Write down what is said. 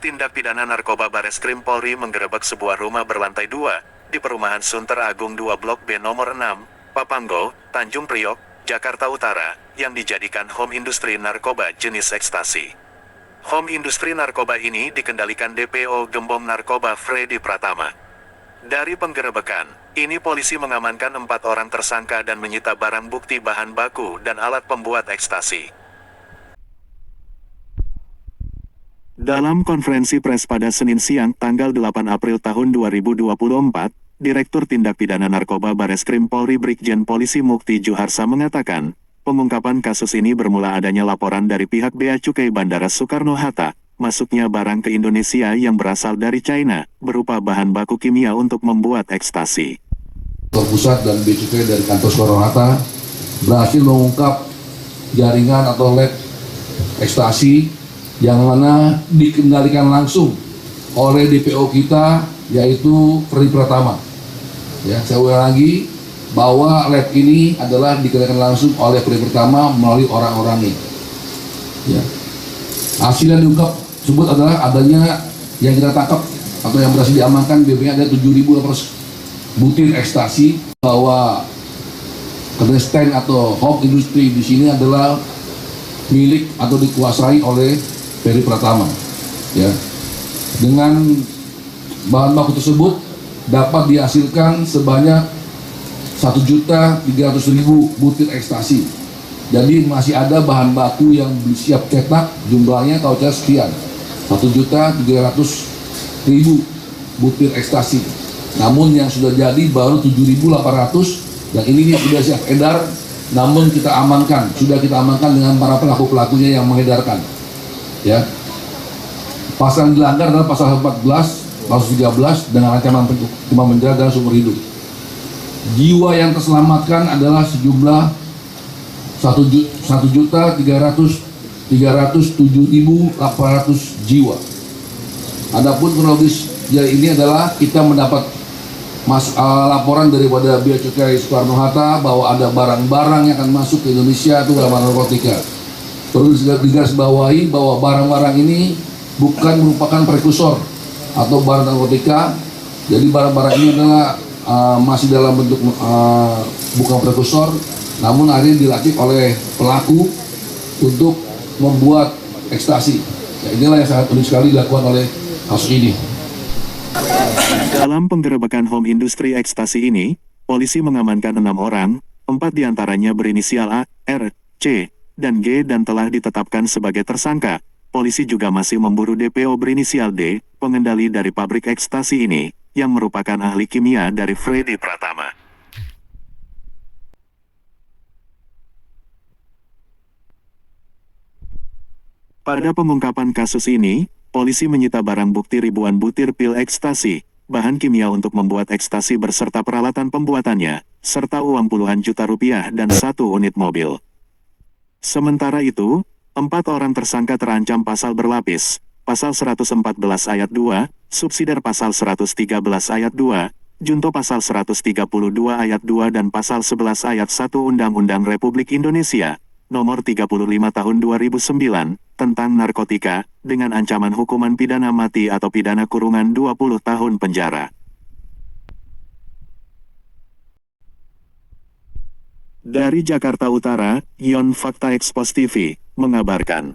Tindak Pidana Narkoba Bareskrim Polri menggerebek sebuah rumah berlantai 2 di Perumahan Sunter Agung 2 Blok B nomor 6, Papanggo, Tanjung Priok, Jakarta Utara, yang dijadikan home industri narkoba jenis ekstasi. Home industri narkoba ini dikendalikan DPO Gembong Narkoba Freddy Pratama. Dari penggerebekan, ini polisi mengamankan 4 orang tersangka dan menyita barang bukti bahan baku dan alat pembuat ekstasi. Dalam konferensi pers pada Senin siang tanggal 8 April tahun 2024, Direktur Tindak Pidana Narkoba Bareskrim Polri Brigjen Polisi Mukti Juharsa mengatakan, pengungkapan kasus ini bermula adanya laporan dari pihak Bea Cukai Bandara Soekarno-Hatta, masuknya barang ke Indonesia yang berasal dari China, berupa bahan baku kimia untuk membuat ekstasi. Pusat dan Bea Cukai dari kantor Soekarno-Hatta berhasil mengungkap jaringan atau lab ekstasi yang mana dikendalikan langsung oleh DPO kita, yaitu Freddy Pratama. Ya, saya ulang lagi bahwa lab ini adalah dikendalikan langsung oleh Freddy Pratama melalui orang-orang ini. Ya. Hasil yang diungkap tersebut adalah adanya yang kita tangkap atau yang berhasil diamankan BB-nya ada 7.800 butir ekstasi, bahwa stand atau home industry di sini adalah milik atau dikuasai oleh Freddy Pratama. Ya. Dengan bahan baku tersebut dapat dihasilkan sebanyak 1.300.000 butir ekstasi. Jadi masih ada bahan baku yang siap cetak, jumlahnya kalau saya sekian, 1.300.000 butir ekstasi. Namun yang sudah jadi baru 7.800, dan ini sudah siap edar, namun kita amankan, sudah kita amankan dengan para pelaku-pelakunya yang mengedarkan. Ya. Pasal yang dilanggar adalah pasal 14, pasal 13 dengan ancaman hukuman penjara dan seumur hidup. Jiwa yang terselamatkan adalah sejumlah 1.307.800 jiwa. Adapun kronologis ini adalah kita mendapat laporan daripada Bea Cukai Soekarno-Hatta bahwa ada barang-barang yang akan masuk ke Indonesia itu barang narkotika. Perlu digarisbawahi bahwa barang-barang ini bukan merupakan prekursor atau barang narkotika. Jadi barang-barang ini adalah masih dalam bentuk bukan prekursor, namun akhirnya dirakit oleh pelaku untuk membuat ekstasi. Ya, inilah yang sangat unik sekali dilakukan oleh kasus ini. Dalam penggerebekan home industri ekstasi ini, polisi mengamankan 6 orang, 4 diantaranya berinisial A, R, C, dan G dan telah ditetapkan sebagai tersangka. Polisi juga masih memburu DPO berinisial D, pengendali dari pabrik ekstasi ini, yang merupakan ahli kimia dari Freddy Pratama. Pada pengungkapan kasus ini, polisi menyita barang bukti ribuan butir pil ekstasi, bahan kimia untuk membuat ekstasi beserta peralatan pembuatannya, serta uang puluhan juta rupiah dan 1 unit mobil. Sementara itu, 4 orang tersangka terancam pasal berlapis, pasal 114 ayat 2, subsidiar pasal 113 ayat 2, junto pasal 132 ayat 2 dan pasal 11 ayat 1 Undang-Undang Republik Indonesia, nomor 35 tahun 2009, tentang narkotika, dengan ancaman hukuman pidana mati atau pidana kurungan 20 tahun penjara. Dari Jakarta Utara, Yon Fakta Expos TV mengabarkan.